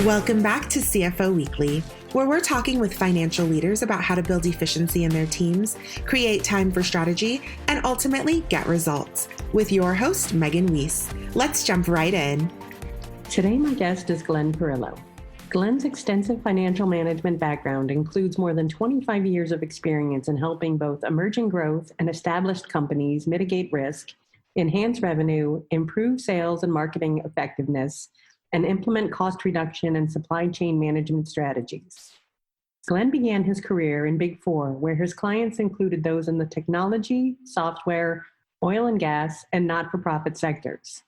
Welcome back to CFO Weekly, where we're talking with financial leaders about how to build efficiency in their teams, create time for strategy, and ultimately get results. With your host, Megan Weiss. Let's jump right in. Today, my guest is Glen Parrillo. Glen's extensive financial management background includes more than 25 years of experience in helping both emerging growth and established companies mitigate risk, enhance revenue, improve sales and marketing effectiveness, and implement cost reduction and supply chain management strategies. Glen began his career in Big Four, where his clients included those in the technology, software, oil and gas, and not-for-profit sectors.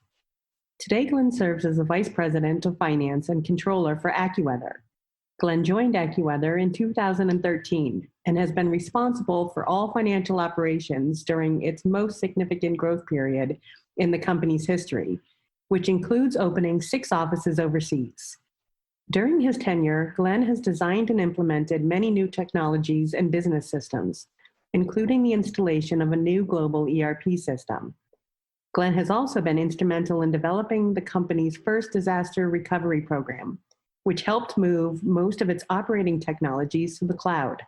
Today, Glen serves as the Vice President of Finance and Controller for AccuWeather. Glen joined AccuWeather in 2013 and has been responsible for all financial operations during its most significant growth period in the company's history, which includes opening 6 offices overseas. During his tenure, Glen has designed and implemented many new technologies and business systems, including the installation of a new global ERP system. Glen has also been instrumental in developing the company's first disaster recovery program, which helped move most of its operating technologies to the cloud.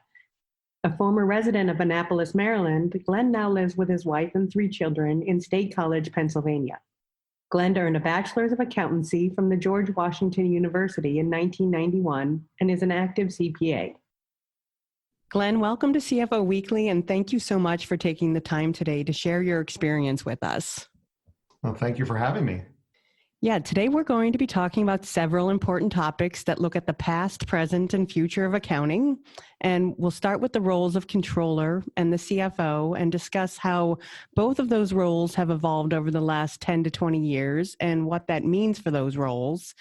A former resident of Annapolis, Maryland, Glen now lives with his wife and 3 children in State College, Pennsylvania. Glen earned a Bachelor's of Accountancy from the George Washington University in 1991 and is an active CPA. Glen, welcome to CFO Weekly, and thank you so much for taking the time today to share your experience with us. Well, thank you for having me. Yeah, today we're going to be talking about several important topics that look at the past, present, and future of accounting. And we'll start with the roles of controller and the CFO and discuss how both of those roles have evolved over the last 10 to 20 years and what that means for those roles.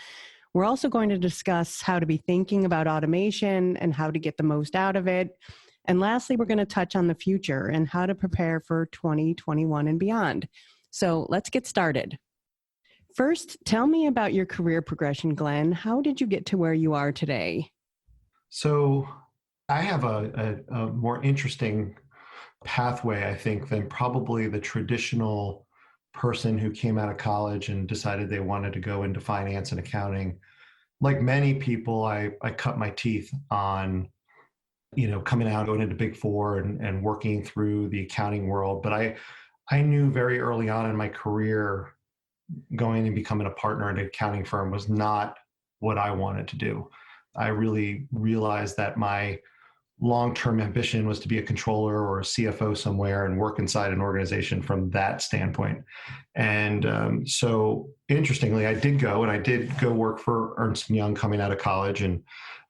We're also going to discuss how to be thinking about automation and how to get the most out of it. And lastly, we're going to touch on the future and how to prepare for 2021 and beyond. So let's get started. First, tell me about your career progression, Glen. How did you get to where you are today? So I have a more interesting pathway, I think, than probably the traditional person who came out of college and decided they wanted to go into finance and accounting. Like many people, I cut my teeth on, coming out, going into Big Four and working through the accounting world. But I knew very early on in my career going and becoming a partner at an accounting firm was not what I wanted to do. I really realized that my long-term ambition was to be a controller or a CFO somewhere and work inside an organization from that standpoint. And so interestingly, I did go work for Ernst & Young coming out of college and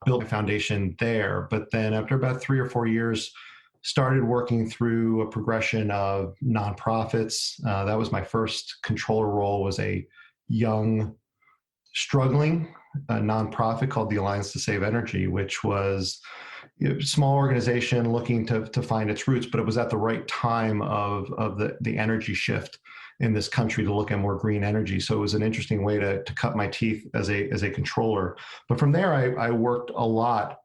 built a foundation there. But then after about 3 or 4 years, started working through a progression of nonprofits. That was my first controller role, was a young, struggling nonprofit called the Alliance to Save Energy, which was a small organization looking to find its roots, but it was at the right time of the energy shift in this country to look at more green energy. So it was an interesting way to cut my teeth as a controller. But from there, I worked a lot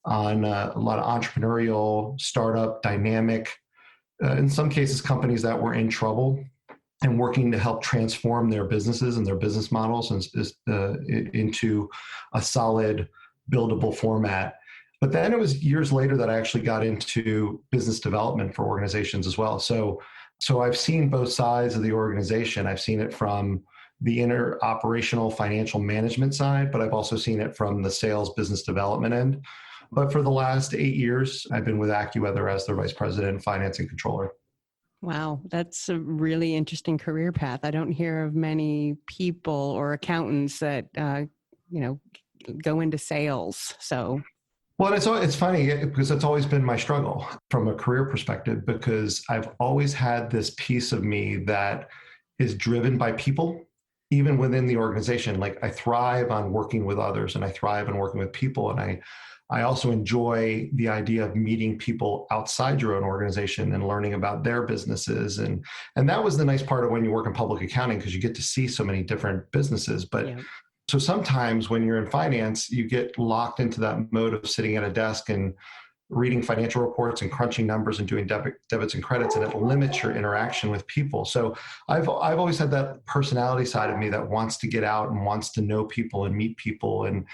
on a lot of entrepreneurial, startup, dynamic, in some cases, companies that were in trouble and working to help transform their businesses and their business models into a solid, buildable format. But then it was years later that I actually got into business development for organizations as well. So I've seen both sides of the organization. I've seen it from the inner operational financial management side, but I've also seen it from the sales business development end. But for the last 8 years, I've been with AccuWeather as their vice president, finance and controller. Wow, that's a really interesting career path. I don't hear of many people or accountants that, go into sales. So, well, it's funny because it's always been my struggle from a career perspective, because I've always had this piece of me that is driven by people, even within the organization. Like I thrive on working with others and I thrive on working with people. And I also enjoy the idea of meeting people outside your own organization and learning about their businesses. And that was the nice part of when you work in public accounting, because you get to see so many different businesses. But yeah. So sometimes when you're in finance, you get locked into that mode of sitting at a desk and reading financial reports and crunching numbers and doing debits and credits, and it limits your interaction with people. So I've always had that personality side of me that wants to get out and wants to know people and meet people, and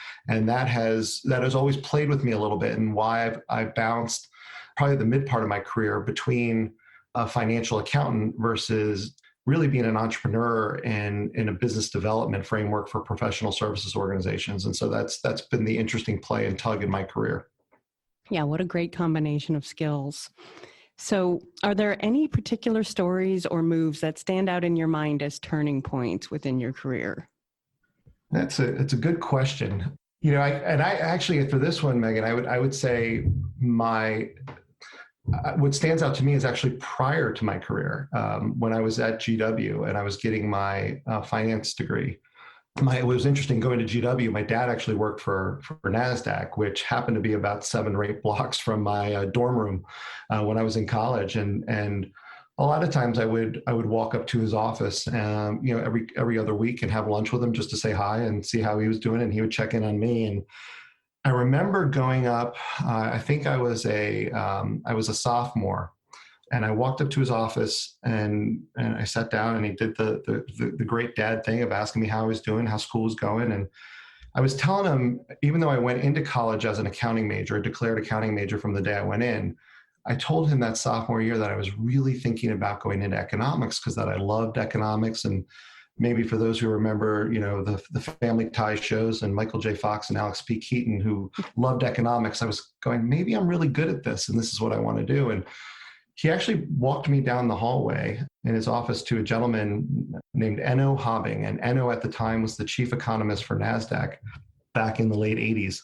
that has always played with me a little bit, and why I've bounced probably the mid part of my career between a financial accountant versus really being an entrepreneur in a business development framework for professional services organizations. And so that's been the interesting play and tug in my career. Yeah, what a great combination of skills. So are there any particular stories or moves that stand out in your mind as turning points within your career? It's a good question. I actually, for this one, Megan, I would say what stands out to me is actually prior to my career, when I was at GW and I was getting my finance degree. It was interesting going to GW. My dad actually worked for NASDAQ, which happened to be about 7 or 8 blocks from my dorm room when I was in college. And a lot of times I would walk up to his office, every other week and have lunch with him just to say hi and see how he was doing. And he would check in on me. And I remember going up, I think I was a sophomore, and I walked up to his office and I sat down, and he did the great dad thing of asking me how I was doing, how school was going. And I was telling him, even though I went into college as an accounting major, a declared accounting major from the day I went in, I told him that sophomore year that I was really thinking about going into economics because that I loved economics. And maybe for those who remember, the Family Ties shows and Michael J. Fox and Alex P. Keaton, who loved economics, I was going, maybe I'm really good at this and this is what I want to do. And he actually walked me down the hallway in his office to a gentleman named Enno Hobbing. And Enno at the time was the chief economist for NASDAQ back in the late 80s.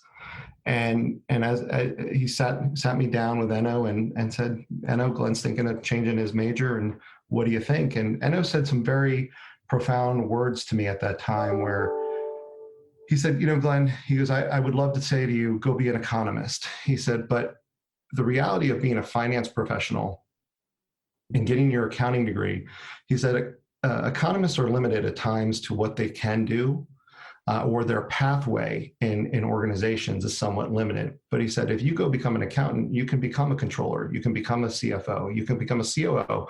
And as he sat me down with Enno and said, Enno, Glen's thinking of changing his major, and what do you think? And Enno said some very profound words to me at that time, where he said, Glen, he goes, I would love to say to you, go be an economist. He said, but the reality of being a finance professional and getting your accounting degree, he said, economists are limited at times to what they can do, or their pathway in organizations is somewhat limited. But he said, if you go become an accountant, you can become a controller, you can become a CFO, you can become a COO,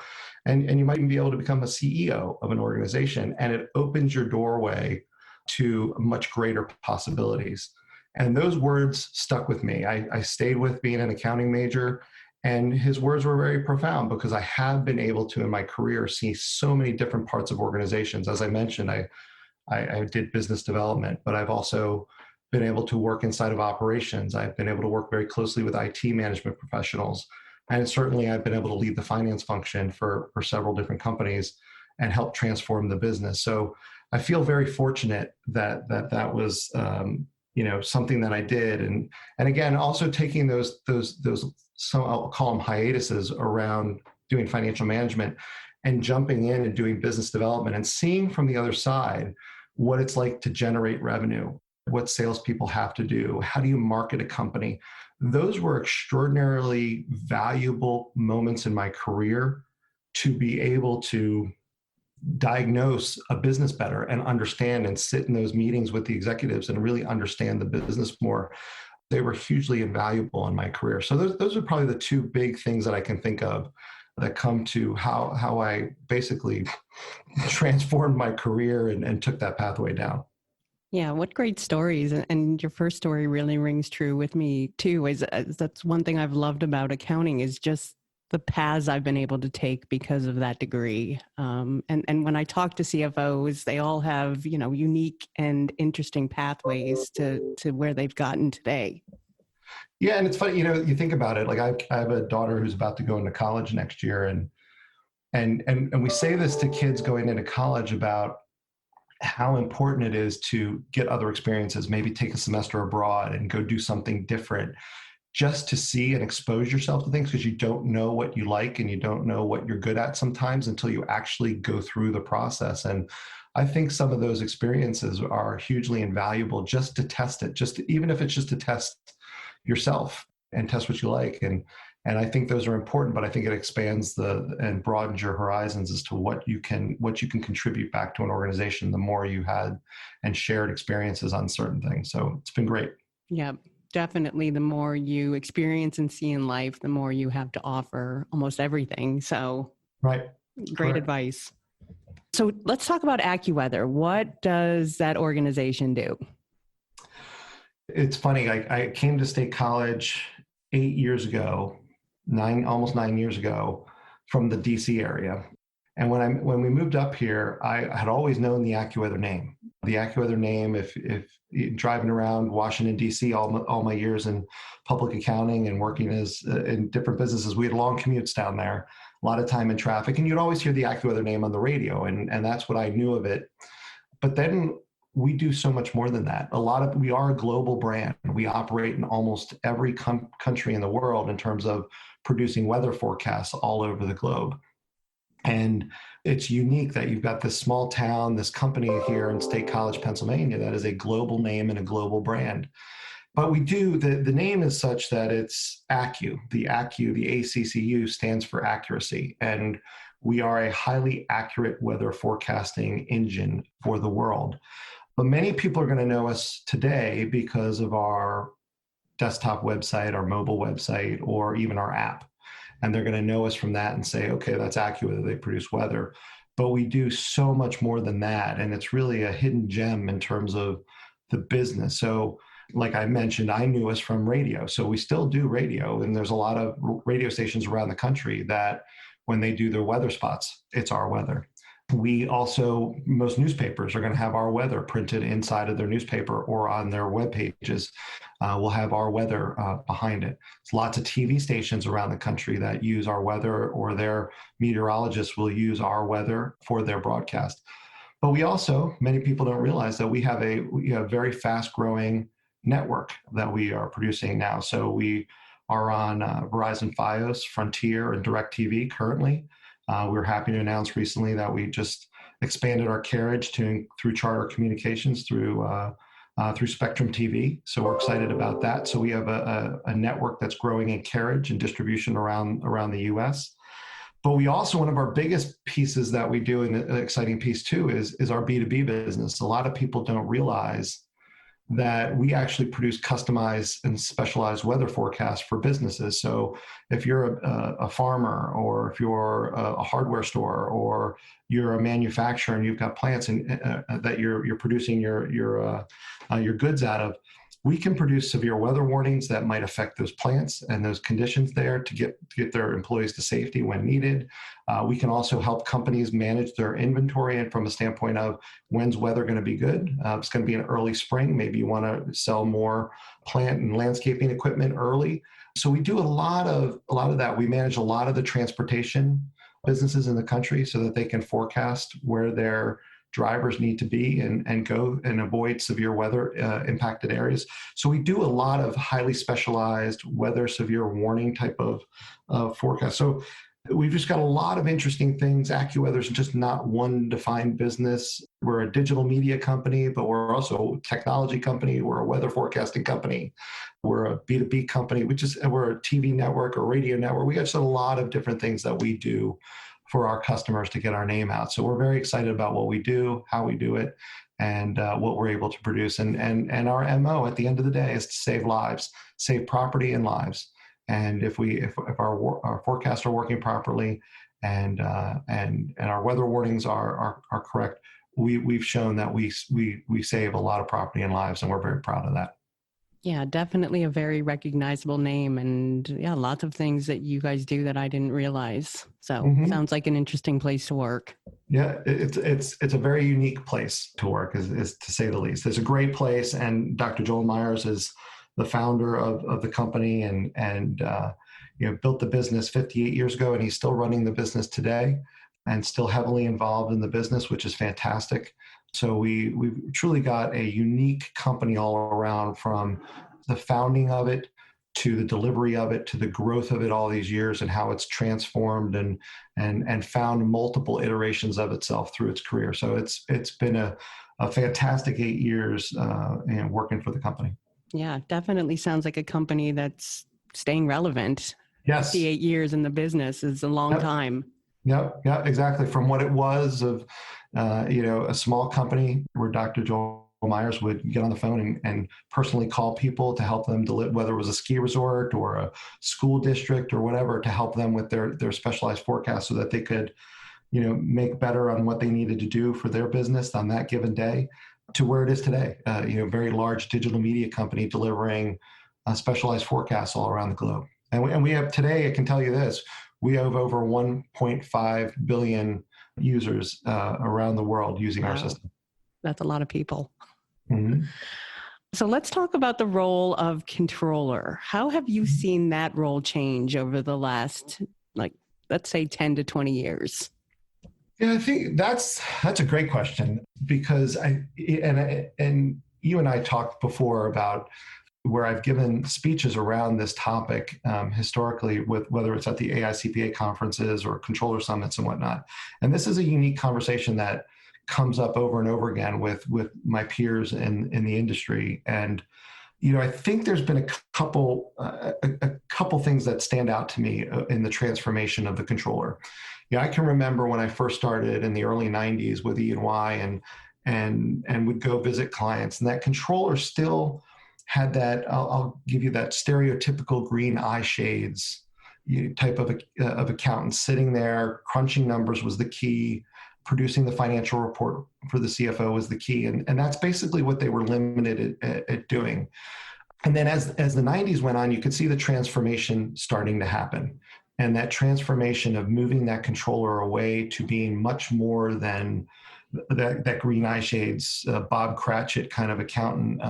and you might even be able to become a CEO of an organization. And it opens your doorway to much greater possibilities. And those words stuck with me. I stayed with being an accounting major, and his words were very profound because I have been able to, in my career, see so many different parts of organizations. As I mentioned, I did business development, but I've also been able to work inside of operations. I've been able to work very closely with IT management professionals. And certainly I've been able to lead the finance function for several different companies and help transform the business. So I feel very fortunate that was something that I did. And again, also taking those so I'll call them hiatuses around doing financial management and jumping in and doing business development and seeing from the other side what it's like to generate revenue, what salespeople have to do, how do you market a company. Those were extraordinarily valuable moments in my career to be able to diagnose a business better and understand and sit in those meetings with the executives and really understand the business more. They were hugely invaluable in my career. So those are probably the two big things that I can think of that come to how I basically transformed my career and took that pathway down. Yeah, what great stories. And your first story really rings true with me too. Is that's one thing I've loved about accounting is just the paths I've been able to take because of that degree. And when I talk to CFOs, they all have, unique and interesting pathways to where they've gotten today. Yeah, and it's funny, you think about it. Like I have a daughter who's about to go into college next year, and we say this to kids going into college about how important it is to get other experiences, maybe take a semester abroad and go do something different, just to see and expose yourself to things, because you don't know what you like and you don't know what you're good at sometimes until you actually go through the process. And I think some of those experiences are hugely invaluable just to test it, even if it's just to test yourself and test what you like. And I think those are important, but I think it expands and broadens your horizons as to what you can contribute back to an organization the more you had and shared experiences on certain things. So it's been great. Yeah. definitely the more you experience and see in life, the more you have to offer almost everything. So Right. great Correct. advice. So let's talk about AccuWeather. What does that organization do? It's funny. I came to State College 8 years ago, almost 9 years ago, from the DC area. And when we moved up here, I had always known the AccuWeather name. The AccuWeather name, if driving around Washington, D.C. all my years in public accounting and working as in different businesses, we had long commutes down there, a lot of time in traffic, and you'd always hear the AccuWeather name on the radio, and that's what I knew of it. But then we do so much more than that. We are a global brand. We operate in almost every country in the world in terms of producing weather forecasts all over the globe. And it's unique that you've got this small town, this company here in State College, Pennsylvania, that is a global name and a global brand. But the name is such that it's ACCU. The ACCU stands for accuracy. And we are a highly accurate weather forecasting engine for the world. But many people are going to know us today because of our desktop website, our mobile website, or even our app. And they're going to know us from that and say, okay, that's AccuWeather, they produce weather. But we do so much more than that. And it's really a hidden gem in terms of the business. So like I mentioned, I knew us from radio. So we still do radio. And there's a lot of radio stations around the country that when they do their weather spots, it's our weather. Most newspapers are going to have our weather printed inside of their newspaper or on their web pages. We'll have our weather behind it. There's lots of TV stations around the country that use our weather, or their meteorologists will use our weather for their broadcast. But many people don't realize that we have a very fast growing network that we are producing now. So we are on Verizon Fios, Frontier, and DirecTV currently. We were happy to announce recently that we just expanded our carriage through Charter Communications through Spectrum TV. So we're excited about that. So we have a network that's growing in carriage and distribution around the U.S. But we also, one of our biggest pieces that we do, and an exciting piece too, is our B2B business. A lot of people don't realize that we actually produce customized and specialized weather forecasts for businesses. So if you're a farmer, or if you're a hardware store, or you're a manufacturer and you've got plants that you're producing your goods out of, we can produce severe weather warnings that might affect those plants and those conditions there to get their employees to safety when needed. We can also help companies manage their inventory, and from a standpoint of when's weather going to be good. It's going to be in early spring. Maybe you want to sell more plant and landscaping equipment early. So we do a lot of that. We manage a lot of the transportation businesses in the country so that they can forecast where their drivers need to be and go and avoid severe weather impacted areas. So we do a lot of highly specialized weather severe warning type of forecast. So we've just got a lot of interesting things. AccuWeather is just not one defined business. We're a digital media company, but we're also a technology company. We're a weather forecasting company. We're a B2B company. We're a TV network or radio network. We got just a lot of different things that we do for our customers to get our name out. So we're very excited about what we do, how we do it, and what we're able to produce. And our MO at the end of the day is to save lives, save property and lives. And if our forecasts are working properly and our weather warnings are correct, we've shown that we save a lot of property and lives, and we're very proud of that. Yeah, definitely a very recognizable name, and yeah, lots of things that you guys do that I didn't realize. So Sounds like an interesting place to work. Yeah, it's a very unique place to work, is to say the least. It's a great place, and Dr. Joel Myers is the founder of the company, and built the business 58 years ago, and he's still running the business today, and still heavily involved in the business, which is fantastic. So we've truly got a unique company all around, from the founding of it to the delivery of it to the growth of it all these years, and how it's transformed and found multiple iterations of itself through its career. So it's been a fantastic 8 years working for the company. Yeah, definitely sounds like a company that's staying relevant. Yes. 58 years in the business is a long time. Yep, exactly. From what it was of, a small company where Dr. Joel Myers would get on the phone and personally call people to help them deliver, whether it was a ski resort or a school district or whatever, to help them with their specialized forecast so that they could, make better on what they needed to do for their business on that given day, to where it is today. Very large digital media company delivering specialized forecasts all around the globe. And we have today, I can tell you this, we have over 1.5 billion users around the world using our system. That's a lot of people. Mm-hmm. So let's talk about the role of controller. How have you seen that role change over the last, let's say 10 to 20 years? Yeah, I think that's a great question, because and you and I talked before about where I've given speeches around this topic historically, with whether it's at the AICPA conferences or controller summits and whatnot. And this is a unique conversation that comes up over and over again with my peers in the industry. And I think there's been a couple things that stand out to me in the transformation of the controller. I can remember when I first started in the early 90s with E&Y and would go visit clients, and that controller still had that, I'll give you that stereotypical green eye shades type of accountant sitting there, crunching numbers was the key, producing the financial report for the CFO was the key. And that's basically what they were limited at doing. And then as the 90s went on, you could see the transformation starting to happen. And that transformation of moving that controller away to being much more than that green eye shades, Bob Cratchit kind of accountant,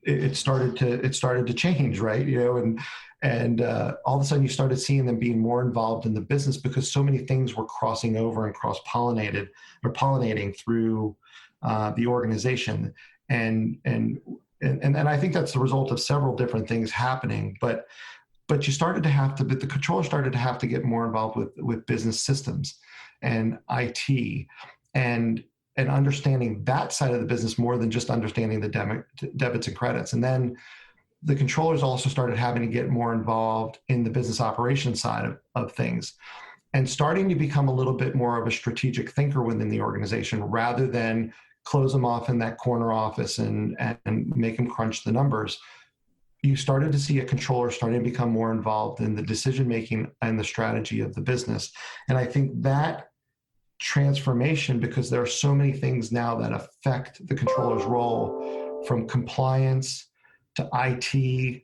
it started to change, right? And all of a sudden you started seeing them being more involved in the business because so many things were crossing over and pollinating through the organization. And I think that's the result of several different things happening, but the controller started to have to get more involved with business systems and IT and understanding that side of the business more than just understanding the debits and credits. And then the controllers also started having to get more involved in the business operations side of things and starting to become a little bit more of a strategic thinker within the organization rather than close them off in that corner office and make them crunch the numbers. You started to see a controller starting to become more involved in the decision-making and the strategy of the business. And I think that transformation, because there are so many things now that affect the controller's role, from compliance to IT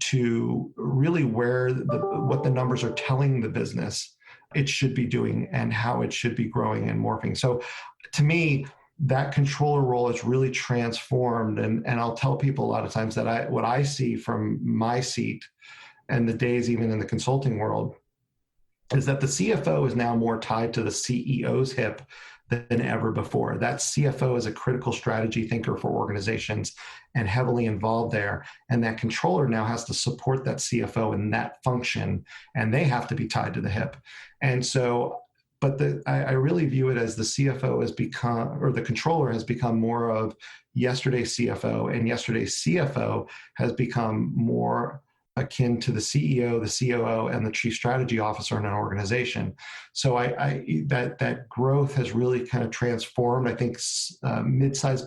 to really what the numbers are telling the business it should be doing and how it should be growing and morphing. So to me, that controller role is really transformed. And I'll tell people a lot of times that what I see from my seat and the days even in the consulting world is that the CFO is now more tied to the CEO's hip than ever before. That CFO is a critical strategy thinker for organizations and heavily involved there. And that controller now has to support that CFO in that function, and they have to be tied to the hip. And so, I really view it as the CFO has become, or the controller has become more of yesterday's CFO, and yesterday's CFO has become more akin to the CEO, the COO, and the chief strategy officer in an organization. So that growth has really kind of transformed. I think mid-sized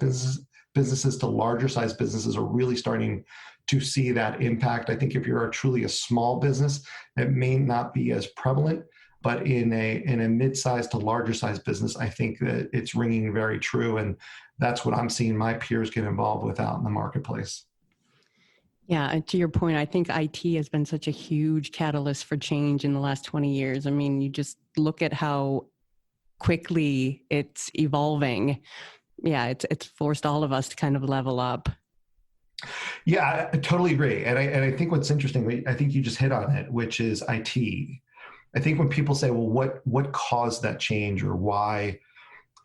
businesses to larger sized businesses are really starting to see that impact. I think if you're truly a small business, it may not be as prevalent. But in a mid-sized to larger sized business, I think that it's ringing very true. And that's what I'm seeing my peers get involved with out in the marketplace. Yeah, and to your point, I think IT has been such a huge catalyst for change in the last 20 years. I mean, you just look at how quickly it's evolving. Yeah, it's forced all of us to kind of level up. Yeah, I totally agree. And I think what's interesting, I think you just hit on it, which is IT. I think when people say, well, what caused that change, or why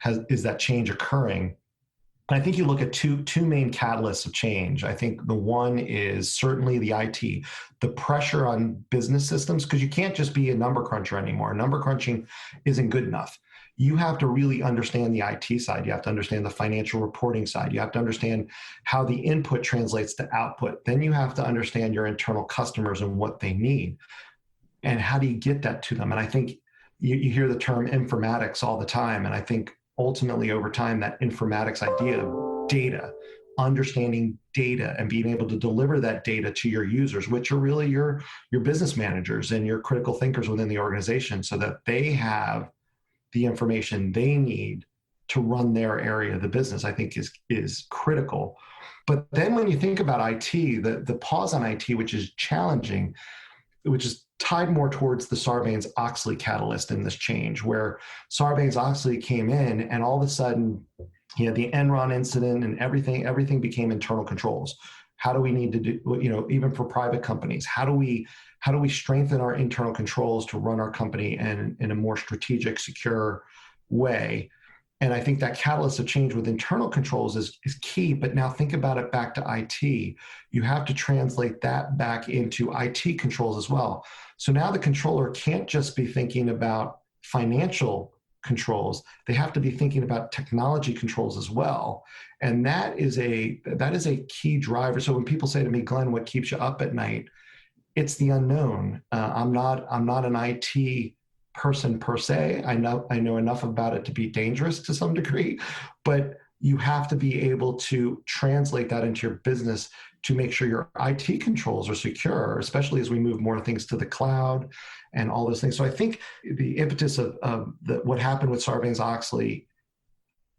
is that change occurring? I think you look at two main catalysts of change. I think the one is certainly the IT, the pressure on business systems, because you can't just be a number cruncher anymore. Number crunching isn't good enough. You have to really understand the IT side. You have to understand the financial reporting side. You have to understand how the input translates to output. Then you have to understand your internal customers and what they need. And how do you get that to them? And I think you hear the term informatics all the time. And I think ultimately over time, that informatics idea data, understanding data and being able to deliver that data to your users, which are really your business managers and your critical thinkers within the organization, so that they have the information they need to run their area of the business, I think is critical. But then when you think about IT, the pause on IT, which is challenging, which is tied more towards the Sarbanes-Oxley catalyst in this change, where Sarbanes-Oxley came in and all of a sudden, the Enron incident and everything became internal controls. How do we need to do, even for private companies, how do we strengthen our internal controls to run our company in a more strategic, secure way? And I think that catalyst of change with internal controls is key, but now think about it back to IT. You have to translate that back into IT controls as well. So now the controller can't just be thinking about financial controls. They have to be thinking about technology controls as well. And that is a key driver. So when people say to me, Glenn, what keeps you up at night? It's the unknown. I'm not an IT person per se. I know enough about it to be dangerous to some degree, but you have to be able to translate that into your business to make sure your IT controls are secure, especially as we move more things to the cloud and all those things. So I think the impetus of what happened with Sarbanes-Oxley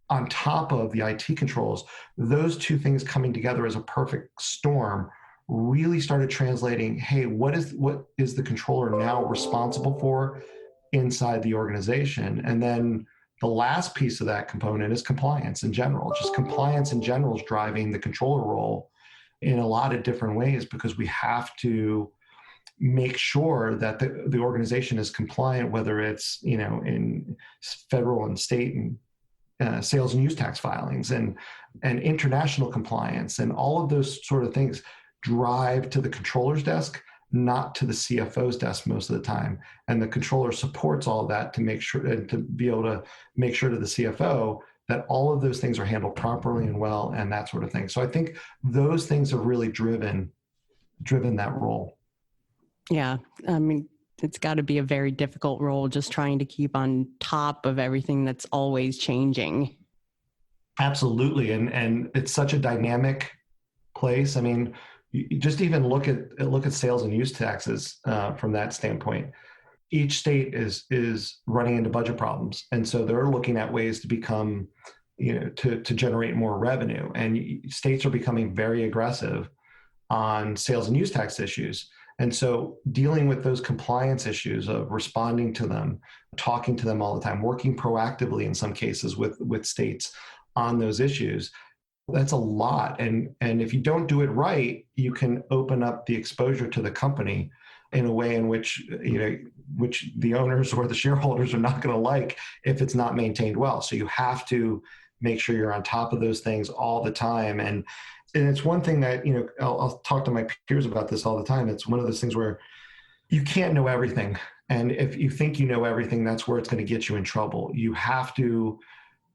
on top of the IT controls, those two things coming together as a perfect storm really started translating, hey, what is the controller now responsible for inside the organization? And then the last piece of that component is compliance in general. Just compliance in general is driving the controller role in a lot of different ways, because we have to make sure that the organization is compliant, whether it's in federal and state and sales and use tax filings and international compliance, and all of those sort of things drive to the controller's desk, not to the CFO's desk most of the time. And the controller supports all of that to make sure, and to be able to make sure to the CFO that all of those things are handled properly and well, and that sort of thing. So I think those things have really driven that role. Yeah. I mean, it's got to be a very difficult role, just trying to keep on top of everything that's always changing. Absolutely. And it's such a dynamic place. I mean, you just even look at sales and use taxes from that standpoint. Each state is running into budget problems, and so they're looking at ways to become, to generate more revenue. And states are becoming very aggressive on sales and use tax issues. And so dealing with those compliance issues of responding to them, talking to them all the time, working proactively in some cases with states on those issues, that's a lot. And if you don't do it right, you can open up the exposure to the company in a way in which the owners or the shareholders are not going to like if it's not maintained well. So you have to make sure you're on top of those things all the time. And it's one thing that, I'll talk to my peers about this all the time. It's one of those things where you can't know everything. And if you think you know everything, that's where it's going to get you in trouble. You have to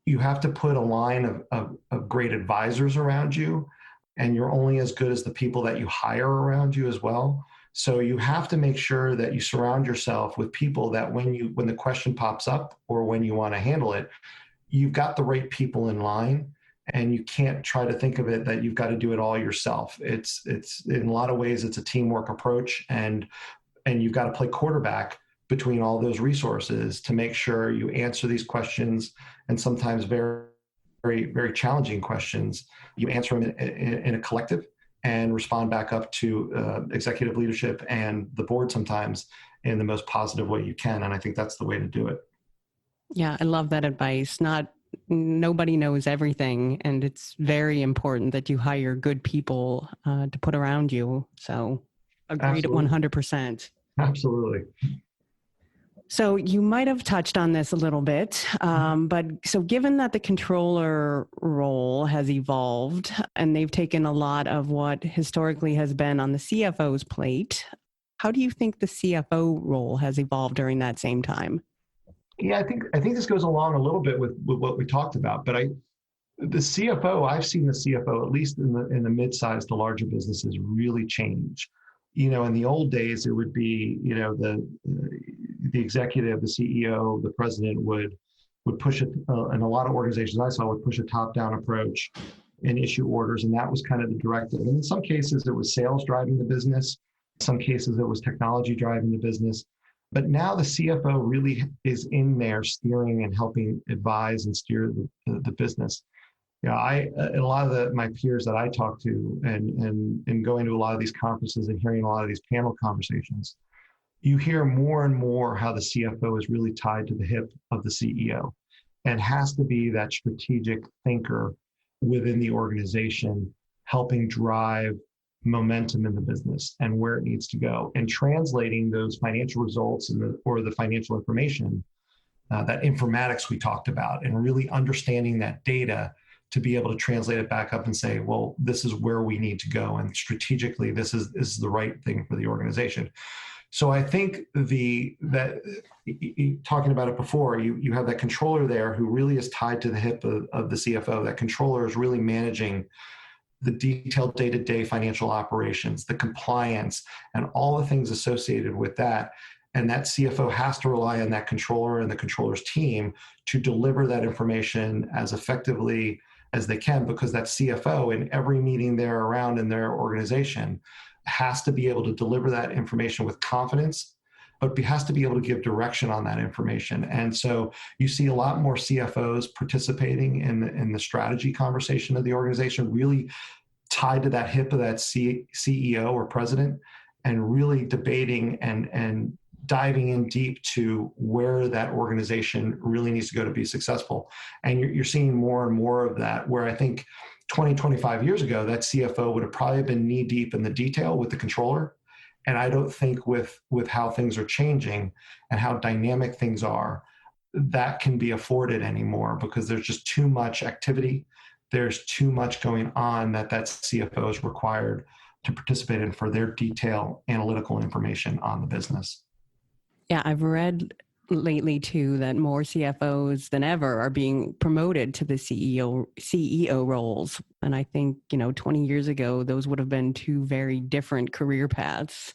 put a line of great advisors around you, and you're only as good as the people that you hire around you as well. So you have to make sure that you surround yourself with people that when the question pops up or when you want to handle it, you've got the right people in line, and you can't try to think of it that you've got to do it all yourself. It's in a lot of ways, it's a teamwork approach, and you've got to play quarterback between all those resources to make sure you answer these questions, and sometimes very, very, very challenging questions. You answer them in a collective and respond back up to executive leadership and the board sometimes in the most positive way you can. And I think that's the way to do it. Yeah, I love that advice. Nobody knows everything, and it's very important that you hire good people to put around you. So agreed. Absolutely. 100%. Absolutely. So you might have touched on this a little bit, but so given that the controller role has evolved and they've taken a lot of what historically has been on the CFO's plate, how do you think the CFO role has evolved during that same time? Yeah, I think this goes along a little bit with what we talked about, but the CFO, I've seen the CFO, at least in the mid-sized to larger businesses, really change. In the old days, it would be, the executive, the CEO, the president would push it, and a lot of organizations I saw would push a top-down approach and issue orders. And that was kind of the directive. And in some cases, it was sales driving the business. In some cases, it was technology driving the business. But now the CFO really is in there steering and helping advise and steer the business. A lot of my peers that I talk to and going to a lot of these conferences and hearing a lot of these panel conversations, you hear more and more how the CFO is really tied to the hip of the CEO and has to be that strategic thinker within the organization, helping drive momentum in the business and where it needs to go, and translating those financial results or the financial information, that informatics we talked about, and really understanding that data to be able to translate it back up and say, well, this is where we need to go, and strategically, this is the right thing for the organization. So I think talking about it before, you have that controller there who really is tied to the hip of the CFO. That controller is really managing the detailed day-to-day financial operations, the compliance, and all the things associated with that. And that CFO has to rely on that controller and the controller's team to deliver that information as effectively as they can, because that CFO in every meeting they're around in their organization has to be able to deliver that information with confidence, but has to be able to give direction on that information. And so you see a lot more CFOs participating in the strategy conversation of the organization, really tied to that hip of that CEO or president, and really debating and diving in deep to where that organization really needs to go to be successful. And you're seeing more and more of that, where I think 20, 25 years ago, that CFO would have probably been knee deep in the detail with the controller. And I don't think with how things are changing and how dynamic things are, that can be afforded anymore, because there's just too much activity. There's too much going on that CFO is required to participate in for their detailed analytical information on the business. Yeah, I've read lately too that more CFOs than ever are being promoted to the CEO roles. And I think, 20 years ago, those would have been two very different career paths.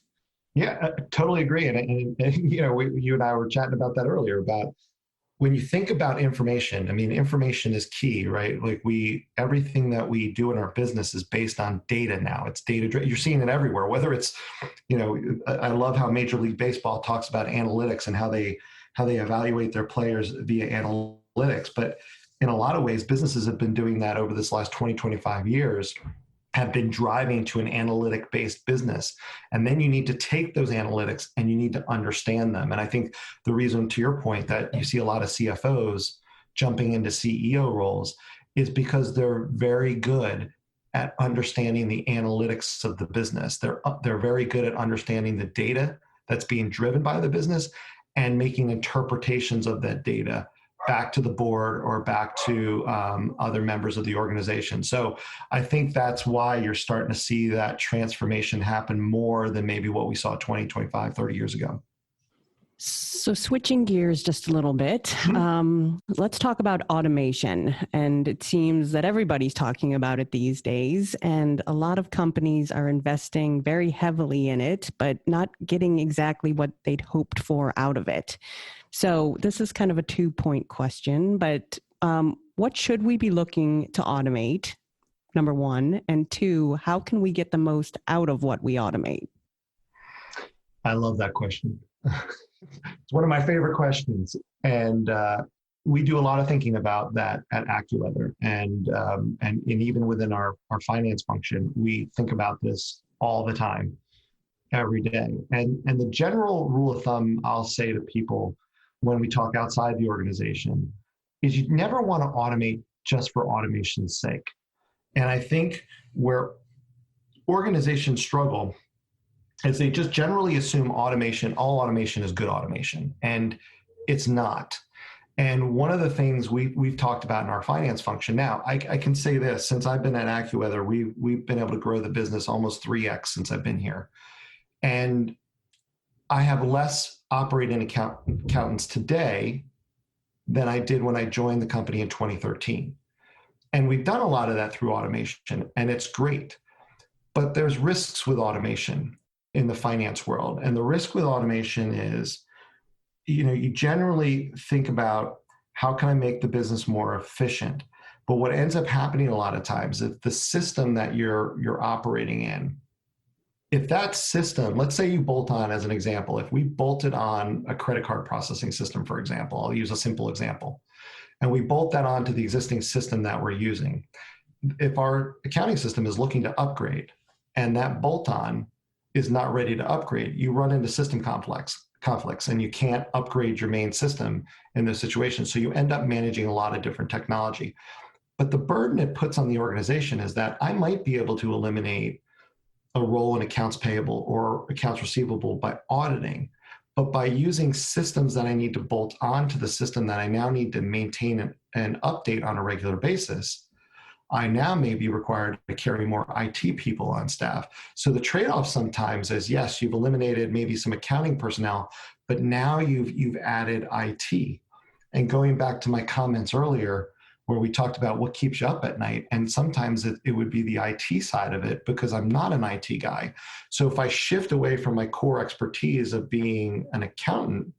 Yeah, I totally agree. And you and I were chatting about that earlier, about when you think about information. I mean, information is key, right? Like everything that we do in our business is based on data now. It's data. You're seeing it everywhere, whether it's, I love how Major League Baseball talks about analytics and how they evaluate their players via analytics. But in a lot of ways, businesses have been doing that over this last 20, 25 years, have been driving to an analytic-based business. And then you need to take those analytics and you need to understand them. And I think the reason, to your point, that you see a lot of CFOs jumping into CEO roles is because they're very good at understanding the analytics of the business. They're very good at understanding the data that's being driven by the business and making interpretations of that data back to the board or back to other members of the organization. So I think that's why you're starting to see that transformation happen more than maybe what we saw 20, 25, 30 years ago. So switching gears just a little bit, let's talk about automation. And it seems that everybody's talking about it these days, and a lot of companies are investing very heavily in it, but not getting exactly what they'd hoped for out of it. So this is kind of a 2-point question, but what should we be looking to automate, number one, and two, how can we get the most out of what we automate? I love that question. It's one of my favorite questions. And we do a lot of thinking about that at AccuWeather. And even within our finance function, we think about this all the time, every day. And the general rule of thumb I'll say to people when we talk outside the organization is you never want to automate just for automation's sake. And I think where organizations struggle is they just generally assume all automation is good automation, and it's not. And one of the things we've talked about in our finance function now, I can say this, since I've been at AccuWeather, we've been able to grow the business almost 3x since I've been here. And I have less operating accountants today than I did when I joined the company in 2013. And we've done a lot of that through automation, and it's great. But there's risks with automation in the finance world. And the risk with automation is, you generally think about how can I make the business more efficient? But what ends up happening a lot of times is the system that you're operating in, if that system, let's say you bolt on, as an example, if we bolted on a credit card processing system, for example, I'll use a simple example, and we bolt that onto the existing system that we're using. If our accounting system is looking to upgrade and that bolt-on is not ready to upgrade, you run into system conflicts and you can't upgrade your main system in those situations. So you end up managing a lot of different technology. But the burden it puts on the organization is that I might be able to eliminate a role in accounts payable or accounts receivable by auditing, but by using systems that I need to bolt onto the system that I now need to maintain and update on a regular basis, I now may be required to carry more IT people on staff. So the trade-off sometimes is, yes, you've eliminated maybe some accounting personnel, but now you've added IT. And going back to my comments earlier, where we talked about what keeps you up at night, and sometimes it would be the IT side of it, because I'm not an IT guy. So if I shift away from my core expertise of being an accountant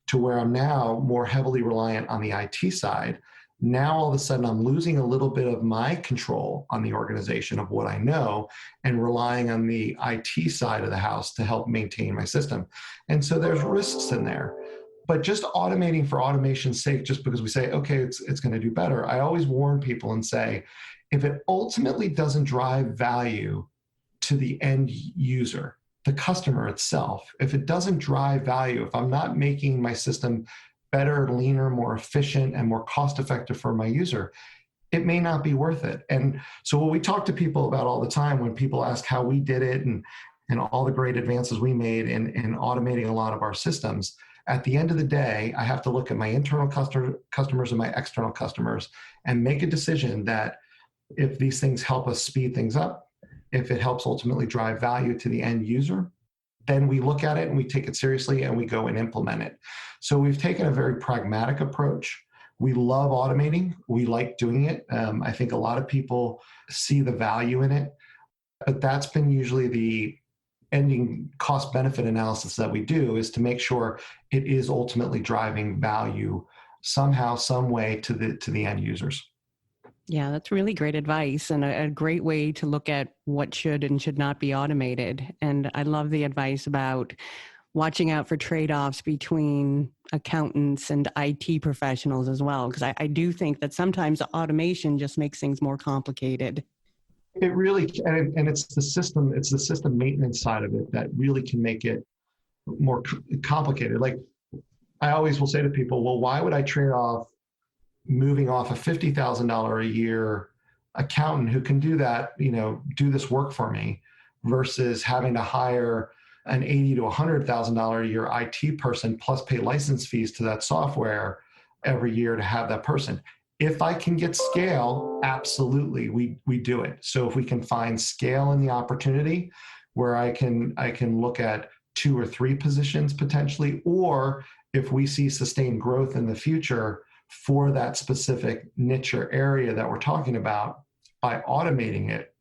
to where I'm now more heavily reliant on the IT side, now all of a sudden I'm losing a little bit of my control on the organization of what I know and relying on the IT side of the house to help maintain my system. And so there's risks in there. But just automating for automation's sake, just because we say, okay, it's going to do better, I always warn people and say, if it ultimately doesn't drive value to the end user, the customer itself, if it doesn't drive value, if I'm not making my system better, leaner, more efficient, and more cost-effective for my user, it may not be worth it. And so what we talk to people about all the time when people ask how we did it and all the great advances we made in automating a lot of our systems, at the end of the day, I have to look at my internal customers and my external customers and make a decision that if these things help us speed things up, if it helps ultimately drive value to the end user, then we look at it and we take it seriously and we go and implement it. So we've taken a very pragmatic approach. We love automating. We like doing it. I think a lot of people see the value in it, but that's been usually the ending cost benefit analysis that we do, is to make sure it is ultimately driving value somehow, some way to the end users. Yeah, that's really great advice and a great way to look at what should and should not be automated. And I love the advice about watching out for trade-offs between accountants and IT professionals as well, because I do think that sometimes automation just makes things more complicated. It really, and it's the system maintenance side of it that really can make it more complicated. Like I always will say to people, well, why would I trade off moving off a $50,000 a year accountant who can do that, do this work for me, versus having to hire an $80,000 to $100,000 a year IT person plus pay license fees to that software every year to have that person. If I can get scale, absolutely, we do it. So if we can find scale in the opportunity where I can look at 2 or 3 positions potentially, or if we see sustained growth in the future for that specific niche or area that we're talking about by automating it,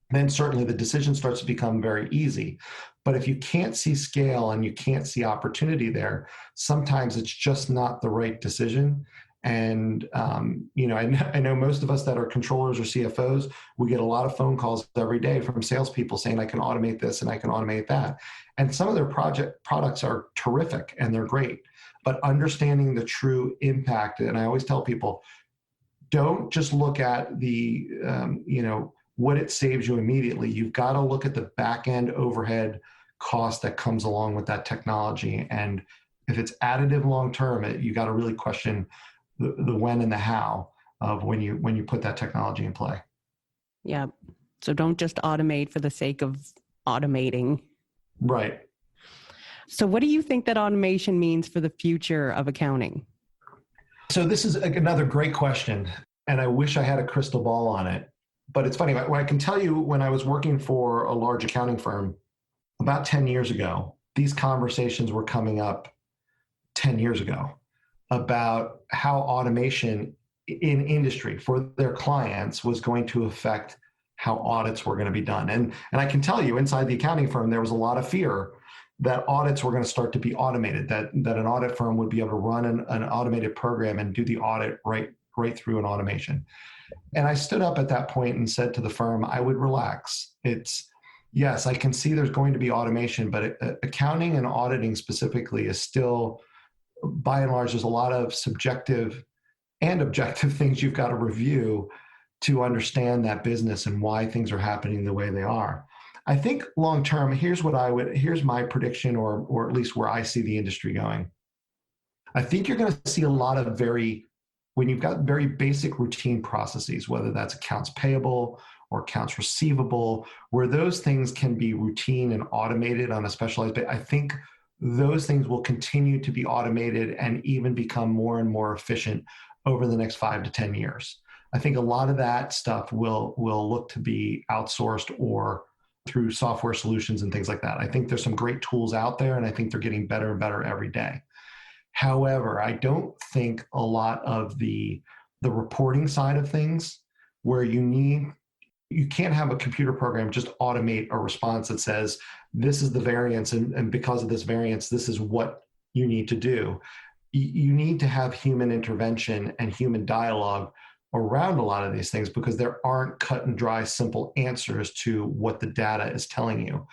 then certainly the decision starts to become very easy. But if you can't see scale and you can't see opportunity there, sometimes it's just not the right decision. And, I know most of us that are controllers or CFOs, we get a lot of phone calls every day from salespeople saying, I can automate this and I can automate that. And some of their products are terrific and they're great, but understanding the true impact. And I always tell people, don't just look at the, what it saves you immediately. You've got to look at the back end overhead cost that comes along with that technology. And if it's additive long-term, you got to really question the when and the how of when you put that technology in play. Yeah. So don't just automate for the sake of automating. Right. So what do you think that automation means for the future of accounting? So this is another great question, and I wish I had a crystal ball on it. But it's funny, I can tell you when I was working for a large accounting firm about 10 years ago, these conversations were coming up 10 years ago about how automation in industry for their clients was going to affect how audits were going to be done. And I can tell you inside the accounting firm, there was a lot of fear that audits were going to start to be automated, that an audit firm would be able to run an automated program and do the audit right breakthrough in automation. And I stood up at that point and said to the firm, I would relax. Yes, I can see there's going to be automation, but accounting and auditing specifically is still, by and large, there's a lot of subjective and objective things you've got to review to understand that business and why things are happening the way they are. I think long term, here's my prediction, or at least where I see the industry going. I think you're going to see a lot of when you've got very basic routine processes, whether that's accounts payable or accounts receivable, where those things can be routine and automated on a specialized basis. I think those things will continue to be automated and even become more and more efficient over the next 5 to 10 years. I think a lot of that stuff will look to be outsourced or through software solutions and things like that. I think there's some great tools out there, and I think they're getting better and better every day. However, I don't think a lot of the reporting side of things, where you can't have a computer program just automate a response that says, this is the variance, and because of this variance, this is what you need to do. You need to have human intervention and human dialogue around a lot of these things, because there aren't cut and dry, simple answers to what the data is telling you.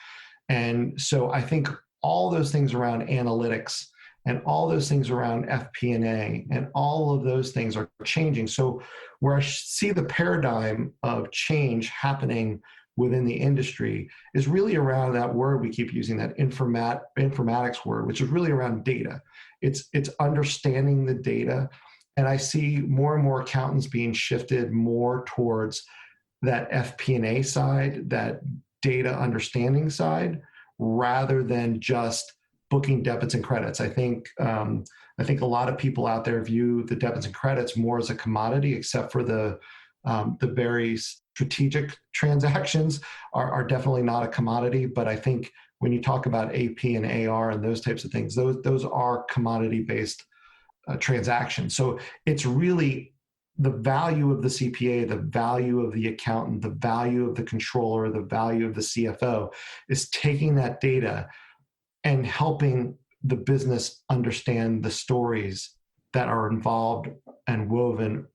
And so I think all those things around analytics and all those things around FP&A and all of those things are changing. So where I see the paradigm of change happening within the industry is really around that word we keep using, that informatics word, which is really around data. It's understanding the data. And I see more and more accountants being shifted more towards that FP&A side, that data understanding side, rather than just booking debits and credits. I think a lot of people out there view the debits and credits more as a commodity, except for the very strategic transactions are definitely not a commodity. But I think when you talk about AP and AR and those types of things, those are commodity-based transactions. So it's really the value of the CPA, the value of the accountant, the value of the controller, the value of the CFO is taking that data and helping the business understand the stories that are involved and woven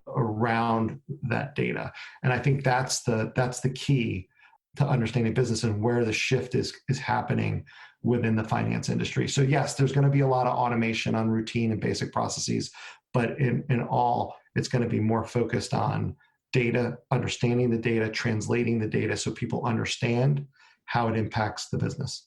around that data. And I think that's the key to understanding business and where the shift is happening within the finance industry. So yes, there's going to be a lot of automation on routine and basic processes, but in all, it's going to be more focused on data, understanding the data, translating the data so people understand how it impacts the business.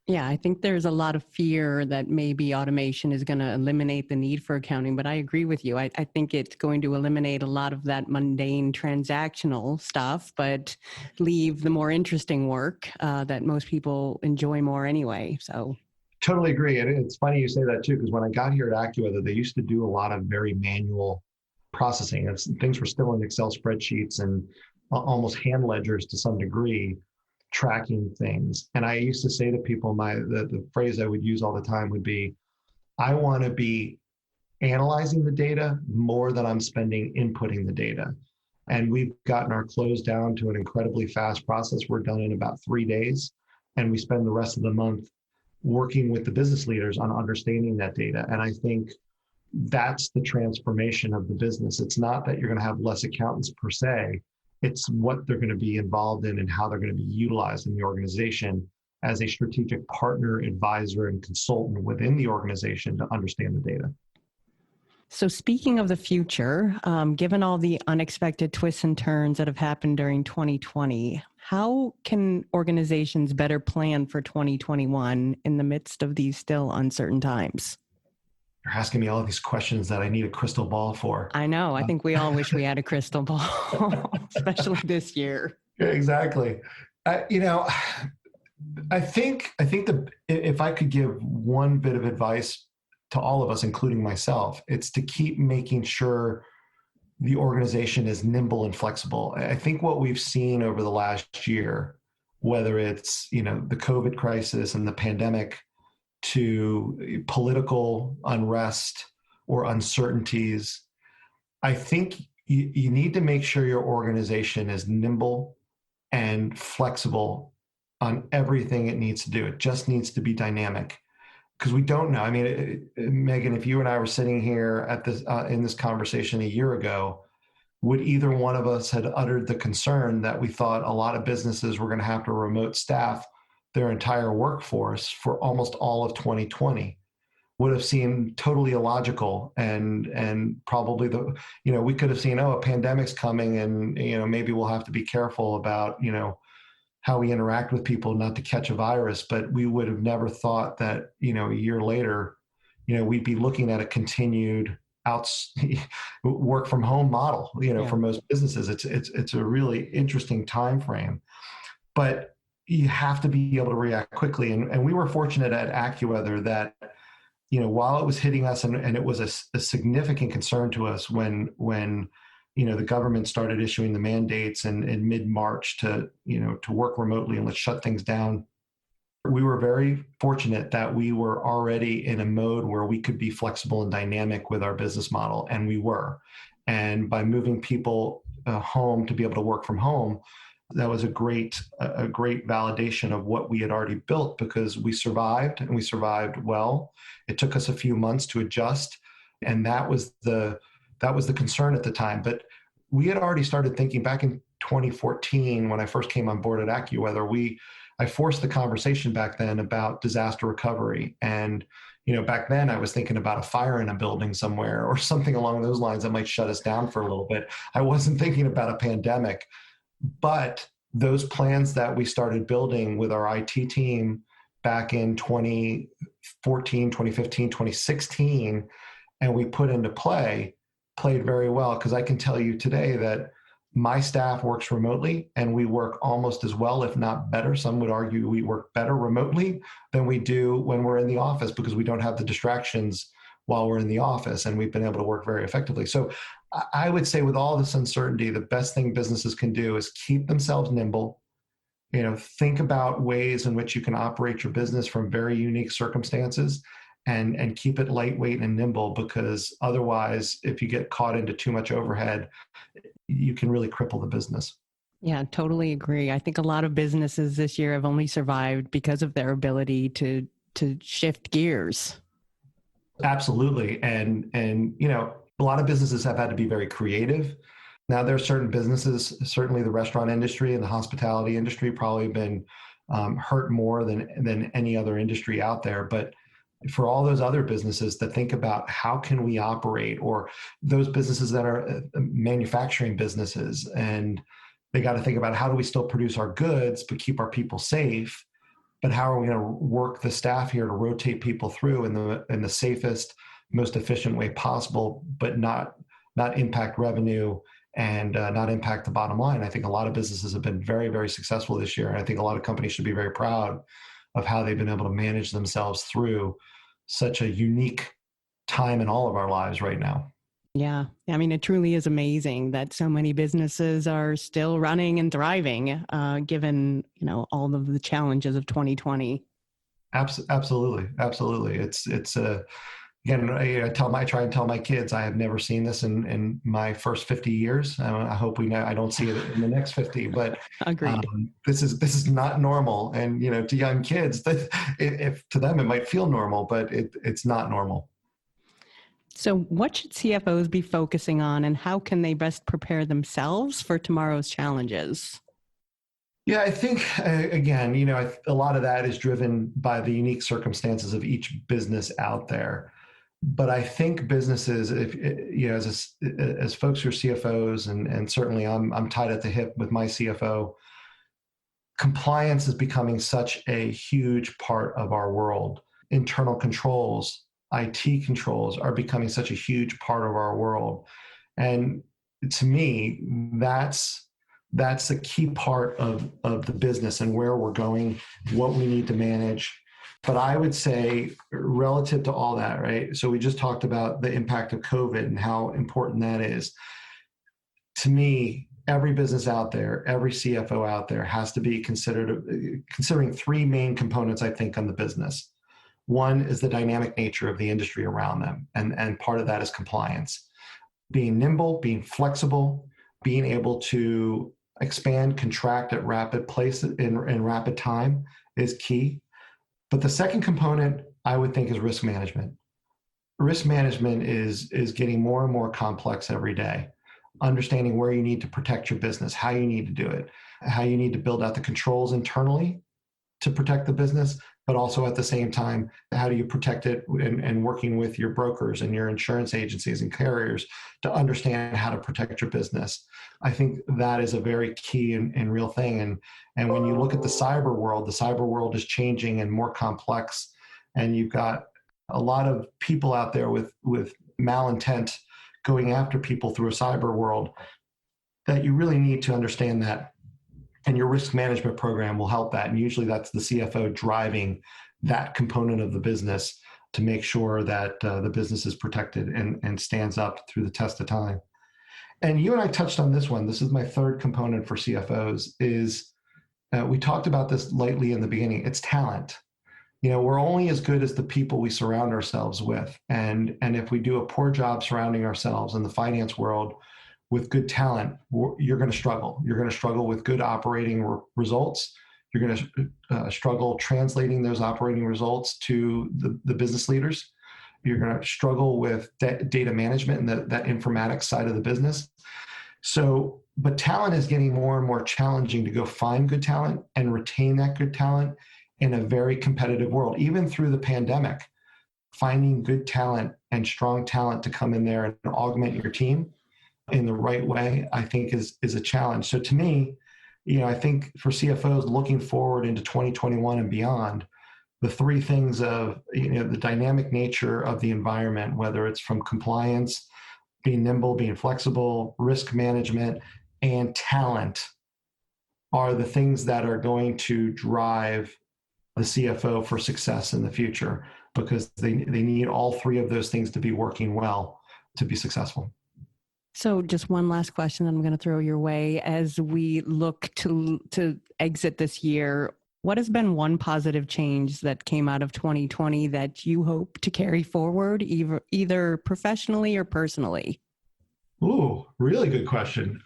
Yeah, I think there's a lot of fear that maybe automation is going to eliminate the need for accounting, but I agree with you. I think it's going to eliminate a lot of that mundane transactional stuff, but leave the more interesting work that most people enjoy more anyway. So totally agree. And it's funny you say that too, because when I got here at AccuWeather, they used to do a lot of very manual processing. Things were still in Excel spreadsheets and almost hand ledgers to some degree, tracking things. And I used to say to people, the phrase I would use all the time would be, I want to be analyzing the data more than I'm spending inputting the data. And we've gotten our close down to an incredibly fast process. We're done in about 3 days. And we spend the rest of the month working with the business leaders on understanding that data. And I think that's the transformation of the business. It's not that you're going to have less accountants per se. It's what they're going to be involved in and how they're going to be utilized in the organization as a strategic partner, advisor, and consultant within the organization to understand the data. So speaking of the future, given all the unexpected twists and turns that have happened during 2020, how can organizations better plan for 2021 in the midst of these still uncertain times? You're asking me all of these questions that I need a crystal ball for. I know. I think we all wish we had a crystal ball, especially this year. Exactly. I think if I could give one bit of advice to all of us, including myself, it's to keep making sure the organization is nimble and flexible. I think what we've seen over the last year, whether it's the COVID crisis and the pandemic, to political unrest or uncertainties, I think you need to make sure your organization is nimble and flexible on everything it needs to do. It just needs to be dynamic. because we don't know. I mean, Megan, if you and I were sitting here at this in this conversation a year ago, would either one of us had uttered the concern that we thought a lot of businesses were going to have to remote staff their entire workforce for almost all of 2020? Would have seemed totally illogical, and probably we could have seen, a pandemic's coming, and maybe we'll have to be careful about how we interact with people not to catch a virus. But we would have never thought that a year later we'd be looking at a continued work from home model for most businesses. It's a really interesting time frame, but you have to be able to react quickly, and we were fortunate at AccuWeather that while it was hitting us, and it was a significant concern to us when the government started issuing the mandates in mid-March to work remotely and let's shut things down. We were very fortunate that we were already in a mode where we could be flexible and dynamic with our business model, and we were. And by moving people home to be able to work from home, that was a great validation of what we had already built, because we survived, and we survived well. It took us a few months to adjust, and that was the concern at the time. But we had already started thinking back in 2014 when I first came on board at AccuWeather. I forced the conversation back then about disaster recovery. And, back then I was thinking about a fire in a building somewhere or something along those lines that might shut us down for a little bit. I wasn't thinking about a pandemic, but those plans that we started building with our IT team back in 2014, 2015, 2016, and we put into played very well. Because I can tell you today that my staff works remotely, and we work almost as well, if not better. Some would argue we work better remotely than we do when we're in the office, because we don't have the distractions while we're in the office, and we've been able to work very effectively. So I would say, with all this uncertainty, the best thing businesses can do is keep themselves nimble. Think about ways in which you can operate your business from very unique circumstances, and keep it lightweight and nimble, because otherwise, if you get caught into too much overhead, you can really cripple the business. Yeah, totally agree. I think a lot of businesses this year have only survived because of their ability to shift gears. Absolutely. And a lot of businesses have had to be very creative. Now, there are certain businesses, certainly the restaurant industry and the hospitality industry, probably been hurt more than any other industry out there. But for all those other businesses that think about how can we operate, or those businesses that are manufacturing businesses, and they got to think about how do we still produce our goods but keep our people safe, but how are we going to work the staff here to rotate people through in the safest, most efficient way possible, but not impact revenue and not impact the bottom line. I think a lot of businesses have been very, very successful this year, and I think a lot of companies should be very proud of how they've been able to manage themselves through such a unique time in all of our lives right now. Yeah. I mean, it truly is amazing that so many businesses are still running and thriving, given, all of the challenges of 2020. Absolutely. It's again, I try and tell my kids, I have never seen this in my first 50 years. I hope I don't see it in the next 50, but agreed. This is not normal. And, to young kids, if to them it might feel normal, but it's not normal. So what should CFOs be focusing on, and how can they best prepare themselves for tomorrow's challenges? Yeah, I think, again, a lot of that is driven by the unique circumstances of each business out there. But I think businesses, if as folks who are CFOs, and certainly I'm tied at the hip with my CFO, compliance is becoming such a huge part of our world. Internal controls, IT controls are becoming such a huge part of our world. And to me, that's a key part of the business and where we're going, what we need to manage. But I would say, relative to all that, right? So we just talked about the impact of COVID and how important that is. To me, every business out there, every CFO out there has to be considering three main components, I think, on the business. One is the dynamic nature of the industry around them. And part of that is compliance. Being nimble, being flexible, being able to expand, contract at rapid pace in rapid time is key. But the second component I would think is risk management. Risk management is getting more and more complex every day. Understanding where you need to protect your business, how you need to do it, how you need to build out the controls internally to protect the business, but also at the same time, how do you protect it, and working with your brokers and your insurance agencies and carriers to understand how to protect your business. I think that is a very key and real thing. And when you look at the cyber world is changing and more complex, and you've got a lot of people out there with malintent going after people through a cyber world, that you really need to understand that. And your risk management program will help that. And usually that's the CFO driving that component of the business to make sure that the business is protected and stands up through the test of time. And you and I touched on this one. This is my third component for CFOs is we talked about this lightly in the beginning. It's talent. We're only as good as the people we surround ourselves with. And if we do a poor job surrounding ourselves in the finance world with good talent, you're going to struggle. You're going to struggle with good operating results. You're going to struggle translating those operating results to the business leaders. You're going to struggle with data management and that informatics side of the business. But talent is getting more and more challenging to go find good talent and retain that good talent in a very competitive world. Even through the pandemic, finding good talent and strong talent to come in there and augment your team in the right way, I think is a challenge. So to me, I think for CFOs looking forward into 2021 and beyond, the three things of the dynamic nature of the environment, whether it's from compliance, being nimble, being flexible, risk management, and talent, are the things that are going to drive the CFO for success in the future, because they need all three of those things to be working well to be successful. So just one last question I'm going to throw your way. As we look to exit this year, what has been one positive change that came out of 2020 that you hope to carry forward, either professionally or personally? Ooh, really good question.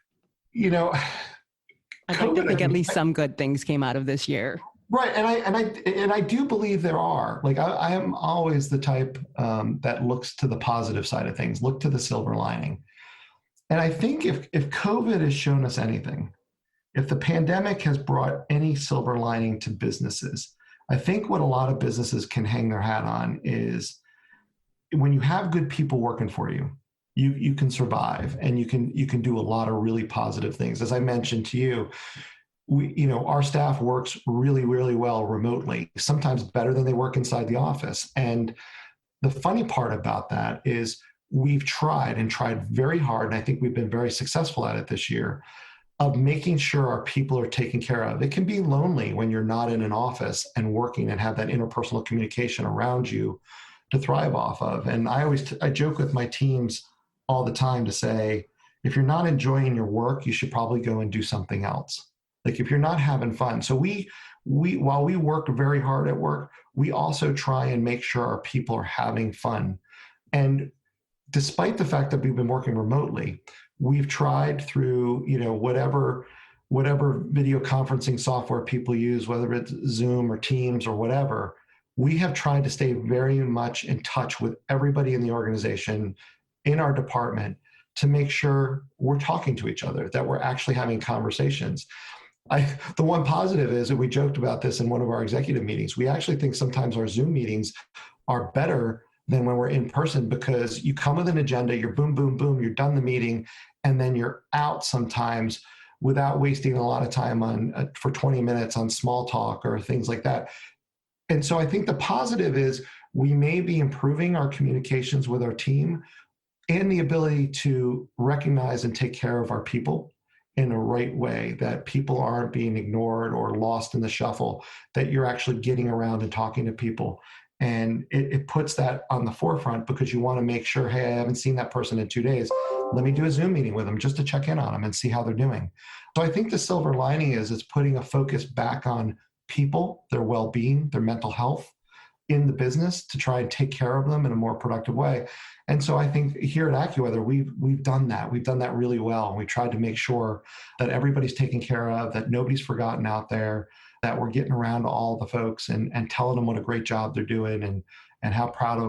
I'd like to think at least some good things came out of this year. Right, and I do believe there are. Like I am always the type that looks to the positive side of things, look to the silver lining. And I think if COVID has shown us anything, if the pandemic has brought any silver lining to businesses, I think what a lot of businesses can hang their hat on is when you have good people working for you, you can survive, and you can do a lot of really positive things. As I mentioned to you, our staff works really, really well remotely, sometimes better than they work inside the office. And the funny part about that is we've tried very hard, and I think we've been very successful at it this year, of making sure our people are taken care of. It can be lonely when you're not in an office and working and have that interpersonal communication around you to thrive off of. And I joke with my teams all the time to say, if you're not enjoying your work, you should probably go and do something else. Like if you're not having fun. So we while we work very hard at work, we also try and make sure our people are having fun. And despite the fact that we've been working remotely, we've tried through, whatever video conferencing software people use, whether it's Zoom or Teams or whatever, we have tried to stay very much in touch with everybody in the organization, in our department, to make sure we're talking to each other, that we're actually having conversations. The one positive is that we joked about this in one of our executive meetings. We actually think sometimes our Zoom meetings are better than when we're in person, because you come with an agenda, you're boom, boom, boom, you're done the meeting, and then you're out sometimes without wasting a lot of time for 20 minutes on small talk or things like that. And so I think the positive is we may be improving our communications with our team and the ability to recognize and take care of our people in a right way, that people aren't being ignored or lost in the shuffle, that you're actually getting around and talking to people. And it puts that on the forefront, because you want to make sure, hey, I haven't seen that person in 2 days. Let me do a Zoom meeting with them just to check in on them and see how they're doing. So I think the silver lining is it's putting a focus back on people, their well-being, their mental health, in the business to try and take care of them in a more productive way. And so I think here at AccuWeather, we've done that. We've done that really well. We tried to make sure that everybody's taken care of, that nobody's forgotten out there, that we're getting around to all the folks and telling them what a great job they're doing and how proud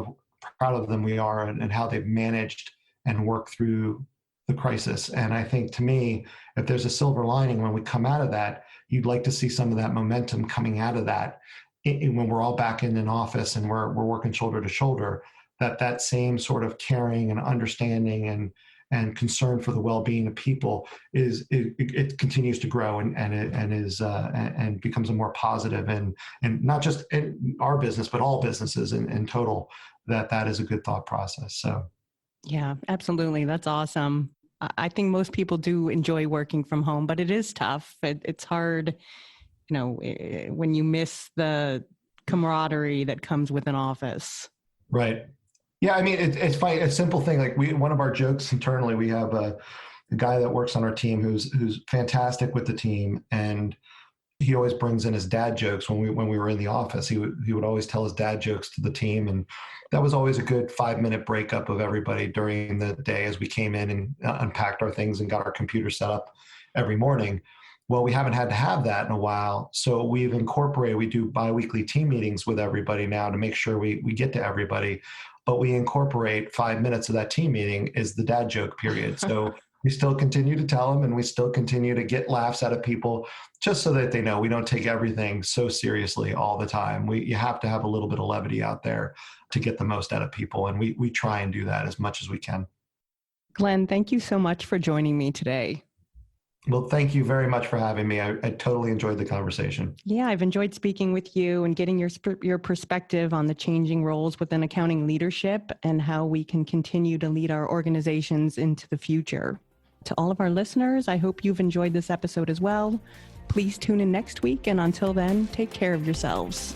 of them we are and how they've managed and worked through the crisis. And I think, to me, if there's a silver lining when we come out of that, you'd like to see some of that momentum coming out of that when we're all back in an office and we're working shoulder to shoulder, that same sort of caring and understanding and concern for the well-being of people it continues to grow and becomes a more positive and not just in our business, but all businesses in total, that is a good thought process. So. Yeah, absolutely. That's awesome. I think most people do enjoy working from home, but it is tough. It's hard, when you miss the camaraderie that comes with an office. Right. Yeah. I mean, it's funny. A simple thing, like one of our jokes internally, we have a guy that works on our team who's fantastic with the team, and he always brings in his dad jokes when we were in the office. He would always tell his dad jokes to the team, and that was always a good 5-minute breakup of everybody during the day as we came in and unpacked our things and got our computer set up every morning. Well, we haven't had to have that in a while, so we do biweekly team meetings with everybody now to make sure we get to everybody, but we incorporate 5 minutes of that team meeting is the dad joke period. So we still continue to tell them, and we still continue to get laughs out of people, just so that they know we don't take everything so seriously all the time. You have to have a little bit of levity out there to get the most out of people, and we try and do that as much as we can. Glen, thank you so much for joining me today. Well, thank you very much for having me. I totally enjoyed the conversation. Yeah, I've enjoyed speaking with you and getting your perspective on the changing roles within accounting leadership and how we can continue to lead our organizations into the future. To all of our listeners, I hope you've enjoyed this episode as well. Please tune in next week, and until then, take care of yourselves.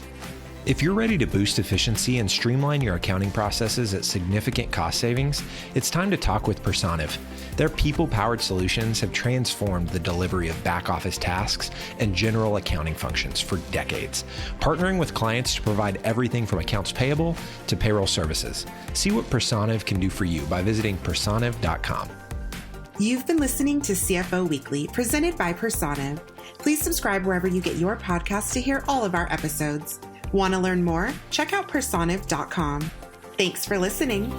If you're ready to boost efficiency and streamline your accounting processes at significant cost savings, it's time to talk with Personiv. Their people-powered solutions have transformed the delivery of back-office tasks and general accounting functions for decades, partnering with clients to provide everything from accounts payable to payroll services. See what Personiv can do for you by visiting personiv.com. You've been listening to CFO Weekly, presented by Personiv. Please subscribe wherever you get your podcasts to hear all of our episodes. Want to learn more? Check out personiv.com. Thanks for listening.